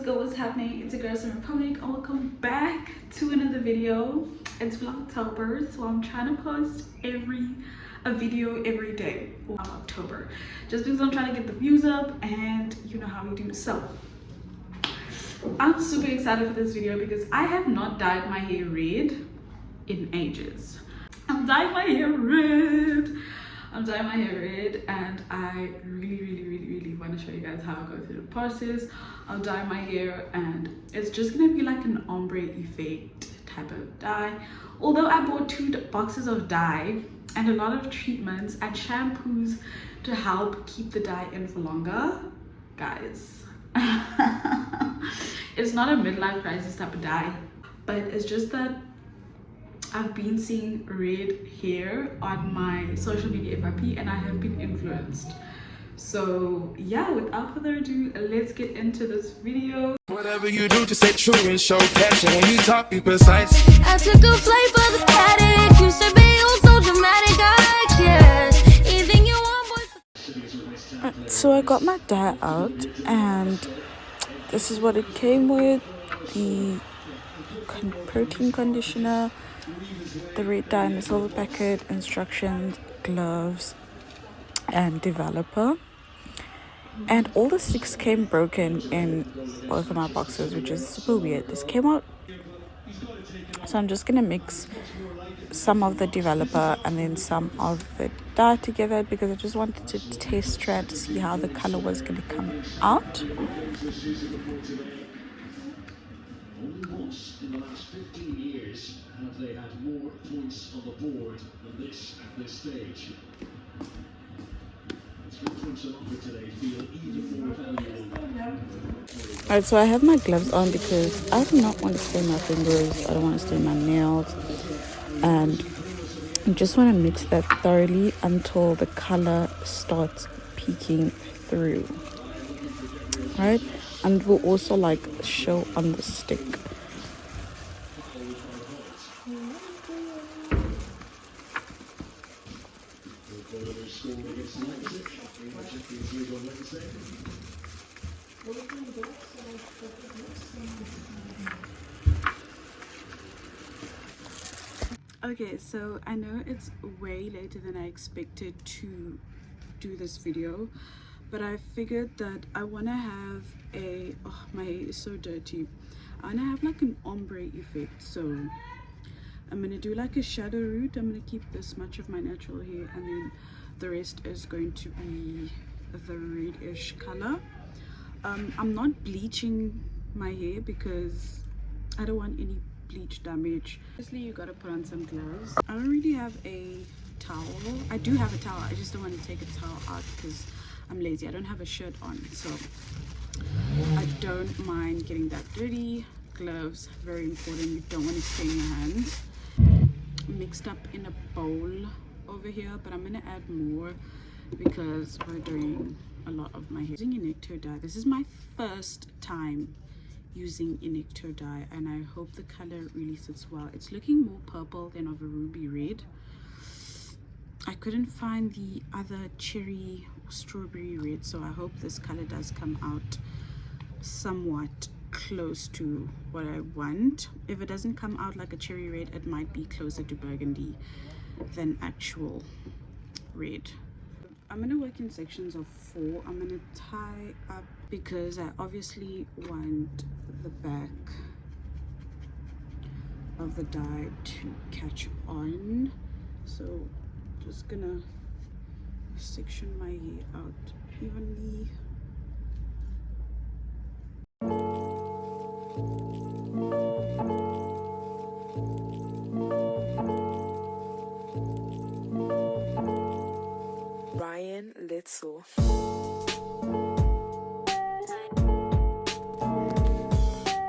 what's good, what's happening? It's your girl from Republic and welcome back to another video. It's Vlogtober, so I'm trying to post a video every day for October, just because I'm trying to get the views up, and you know how we do. So I'm super excited for this video because I have not dyed my hair red in ages. I'm dyeing my hair red. And I really want to show you guys how I go through the process. I'll dye my hair and it's just gonna be like an ombre effect type of dye. Although I bought 2 boxes of dye and a lot of treatments and shampoos to help keep the dye in for longer, guys. It's not a midlife crisis type of dye, but it's just that I've been seeing red hair on my social media FYP and I have been influenced. So yeah, without further ado, let's get into this video. Whatever you do, just stay true and show passion. When you talk, be precise. I took a flight for the paddock. You said, babe, you're so dramatic. I guess anything you want, boy. So I got my dye out and this is what it came with: the protein conditioner, the red dye in the silver packet, instructions, gloves, and developer. And all the sticks came broken in both of my boxes, which is super weird. This came out, so I'm just gonna mix some of the developer and then some of the dye together because I just wanted to test try to see how the color was gonna come out. In the last 15 years have they had more points on the board than this at this stage. Today feel even more valuable. Alright, so I have my gloves on because I do not want to stain my fingers, I don't want to stain my nails, and I just want to mix that thoroughly until the color starts peeking through. Right, and will also like show on the stick. Okay, so I know it's way later than I expected to do this video, but I figured that I want to have a, oh, my hair is so dirty, I want to have like an ombre effect. So I'm going to do like a shadow root. I'm going to keep this much of my natural hair and then the rest is going to be the reddish color. I'm not bleaching my hair because I don't want any bleach damage. Obviously you gotta put on some gloves. I don't really have a towel. I do have a towel, I just don't want to take a towel out because I'm lazy. I don't have a shirt on, so I don't mind getting that dirty. Gloves, very important. You don't want to stain your hands. Mixed up in a bowl over here, but I'm gonna add more because we're doing a lot of my hair. Using Inecto dye. This is my first time using Inecto dye and I hope the color really sits well. It's looking more purple than of a ruby red. I couldn't find the other cherry or strawberry red, so I hope this color does come out somewhat close to what I want. If it doesn't come out like a cherry red, it might be closer to burgundy than actual red. I'm going to work in sections of 4. I'm going to tie up because I obviously want the back of the dye to catch on. So just going to section my hair out evenly. So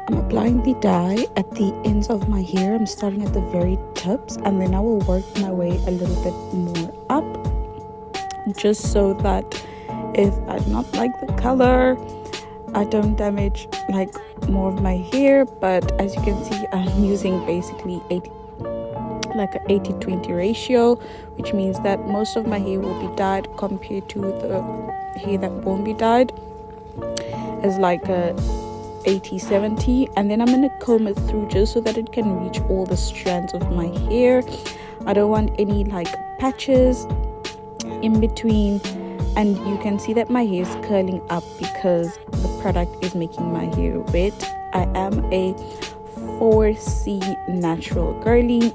I'm applying the dye at the ends of my hair. I'm starting at the very tips and then I will work my way a little bit more up, just so that if I not like the color, I don't damage like more of my hair. But as you can see, I'm using basically 80-20 ratio, which means that most of my hair will be dyed compared to the hair that won't be dyed. Is like a 80-70, and then I'm going to comb it through just so that it can reach all the strands of my hair. I don't want any like patches in between, and you can see that my hair is curling up because the product is making my hair wet. I am a 4C natural girly.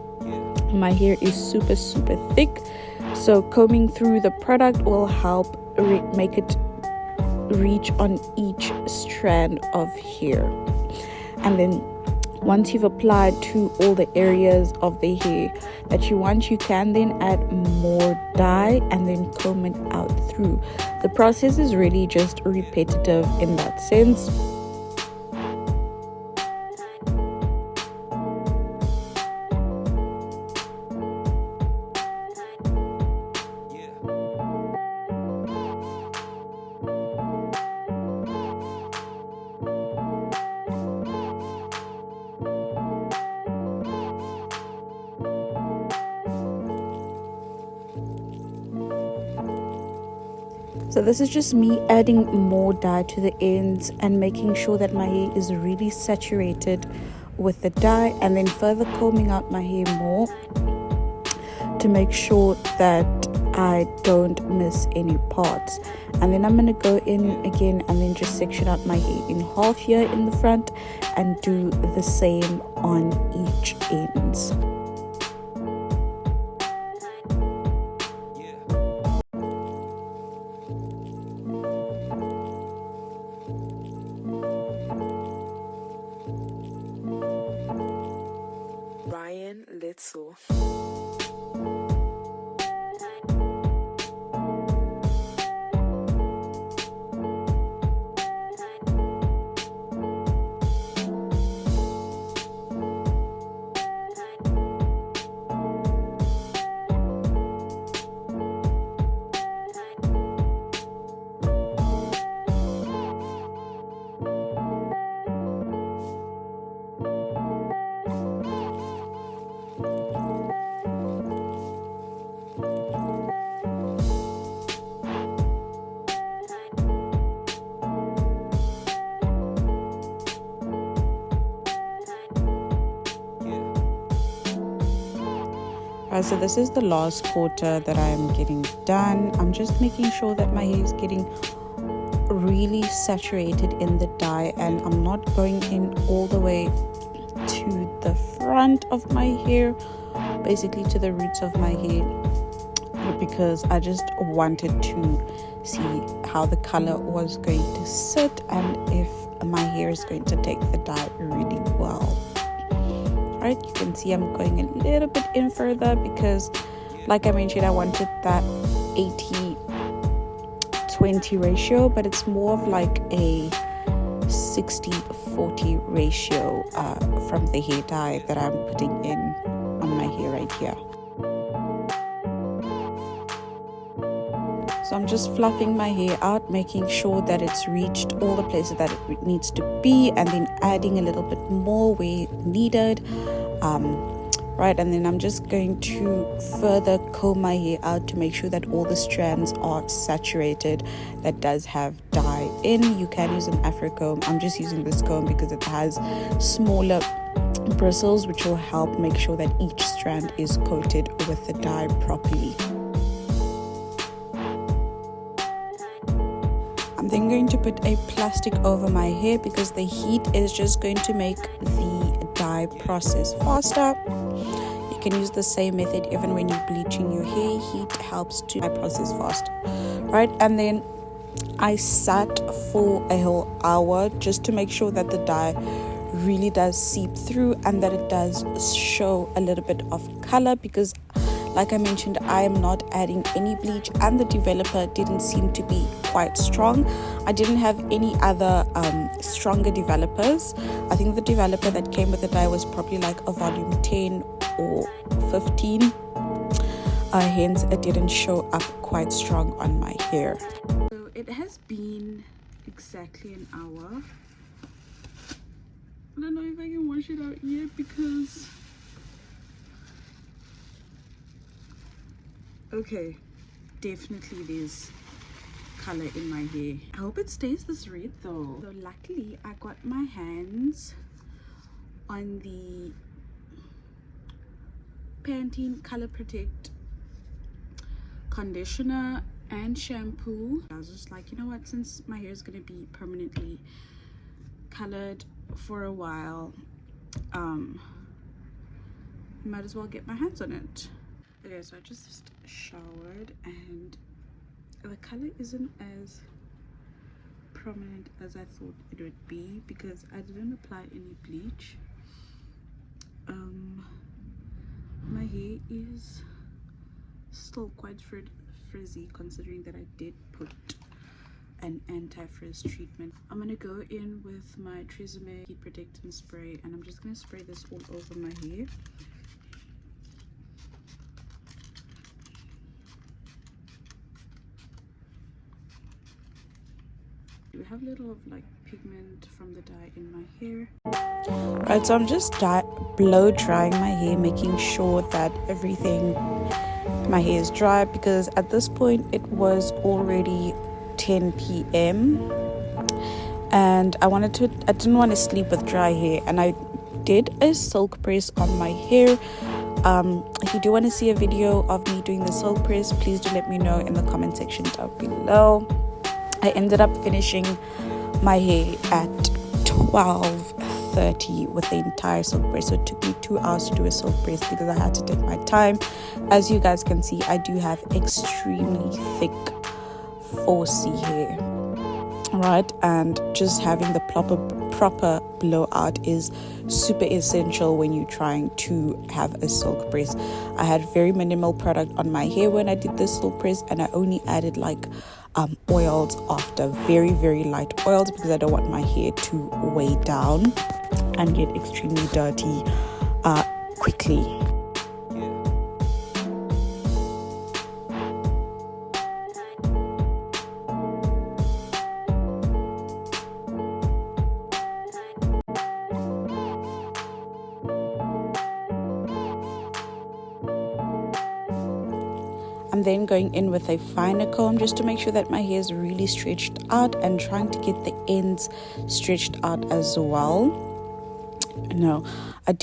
My hair is super thick, so combing through the product will help make it reach on each strand of hair. And then once you've applied to all the areas of the hair that you want, you can then add more dye and then comb it out through. The process is really just repetitive in that sense. So this is just me adding more dye to the ends and making sure that my hair is really saturated with the dye, and then further combing out my hair more to make sure that I don't miss any parts. And then I'm going to go in again and then just section out my hair in half here in the front and do the same on each ends. Little. So this is the last quarter that I am getting done. I'm just making sure that my hair is getting really saturated in the dye, and I'm not going in all the way to the front of my hair, basically to the roots of my hair, because I just wanted to see how the color was going to sit and if my hair is going to take the dye really well. Right, you can see I'm going a little bit in further because, like I mentioned, I wanted that 80-20 ratio, but it's more of like a 60-40 ratio from the hair dye that I'm putting in on my hair right here. So I'm just fluffing my hair out, making sure that it's reached all the places that it needs to be, and then adding a little bit more where needed. Right, and then I'm just going to further comb my hair out to make sure that all the strands are saturated. That does have dye in. You can use an afro comb. I'm just using this comb because it has smaller bristles, which will help make sure that each strand is coated with the dye properly. I'm then going to put a plastic over my hair because the heat is just going to make the dye process faster. You can use the same method even when you're bleaching your hair. Heat helps to dye process faster, right? And then I sat for a whole hour just to make sure that the dye really does seep through and that it does show a little bit of color, because like I mentioned, I am not adding any bleach and the developer didn't seem to be quite strong. I didn't have any other stronger developers. I think the developer that came with the dye was probably like a volume 10 or 15. Hence, it didn't show up quite strong on my hair. So it has been exactly an hour. I don't know if I can wash it out yet because... Okay, definitely there's color in my hair. I hope it stays this red though. So luckily I got my hands on the Pantene Color Protect conditioner and shampoo. I was just like, you know what, since my hair is going to be permanently colored for a while, might as well get my hands on it. Okay, so I just showered and the color isn't as prominent as I thought it would be because I didn't apply any bleach. My hair is still quite frizzy considering that I did put an anti-frizz treatment. I'm gonna go in with my Tresemme heat protectant spray and I'm just gonna spray this all over my hair. We have a little of like pigment from the dye in my hair. Right, so I'm just blow drying my hair, making sure that everything, my hair is dry, because at this point it was already 10 p.m. and I didn't want to sleep with dry hair, and I did a silk press on my hair. If you do want to see a video of me doing the silk press, please do let me know in the comment section down below. I ended up finishing my hair at 12:30 with the entire silk press. So it took me 2 hours to do a silk press because I had to take my time. As you guys can see, I do have extremely thick 4C hair, right? And just having the proper blowout is super essential when you're trying to have a silk press. I had very minimal product on my hair when I did this silk press, and I only added like oils after, very light oils, because I don't want my hair to weigh down and get extremely dirty quickly. I'm then going in with a finer comb just to make sure that my hair is really stretched out and trying to get the ends stretched out as well. No, I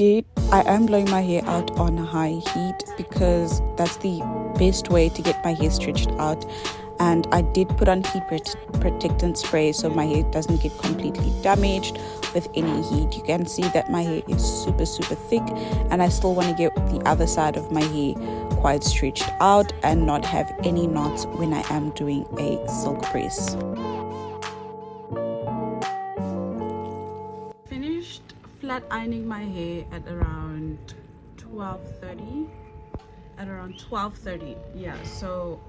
am blowing my hair out on high heat because that's the best way to get my hair stretched out. And I did put on heat protectant spray so my hair doesn't get completely damaged with any heat. You can see that my hair is super thick, and I still want to get the other side of my hair quite stretched out and not have any knots when I am doing a silk press. Finished flat ironing my hair at around 12:30. Yeah, so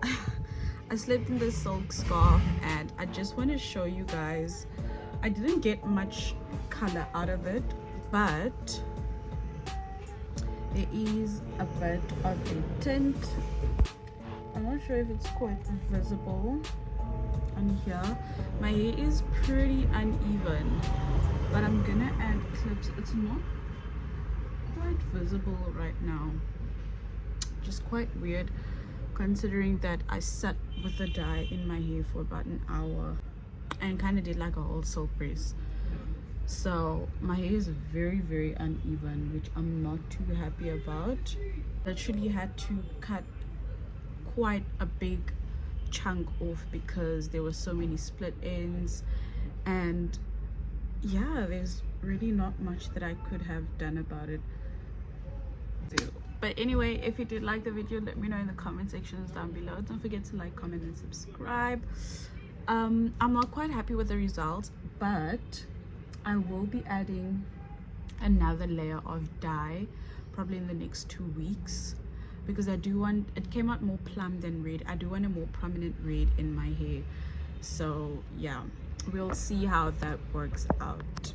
I slept in this silk scarf, and I just want to show you guys, I didn't get much color out of it, but there is a bit of a tint. I'm not sure if it's quite visible on here. My hair is pretty uneven, but I'm gonna add clips. It's not quite visible right now, just quite weird considering that I sat with the dye in my hair for about an hour and kind of did like a whole silk press. So my hair is very uneven, which I'm not too happy about. Literally had to cut quite a big chunk off because there were so many split ends, and yeah, there's really not much that I could have done about it. But anyway, if you did like the video, let me know in the comment sections down below. Don't forget to like, comment and subscribe. I'm not quite happy with the results, but I will be adding another layer of dye probably in the next 2 weeks because I do want, it came out more plum than red. I do want a more prominent red in my hair. So yeah, we'll see how that works out.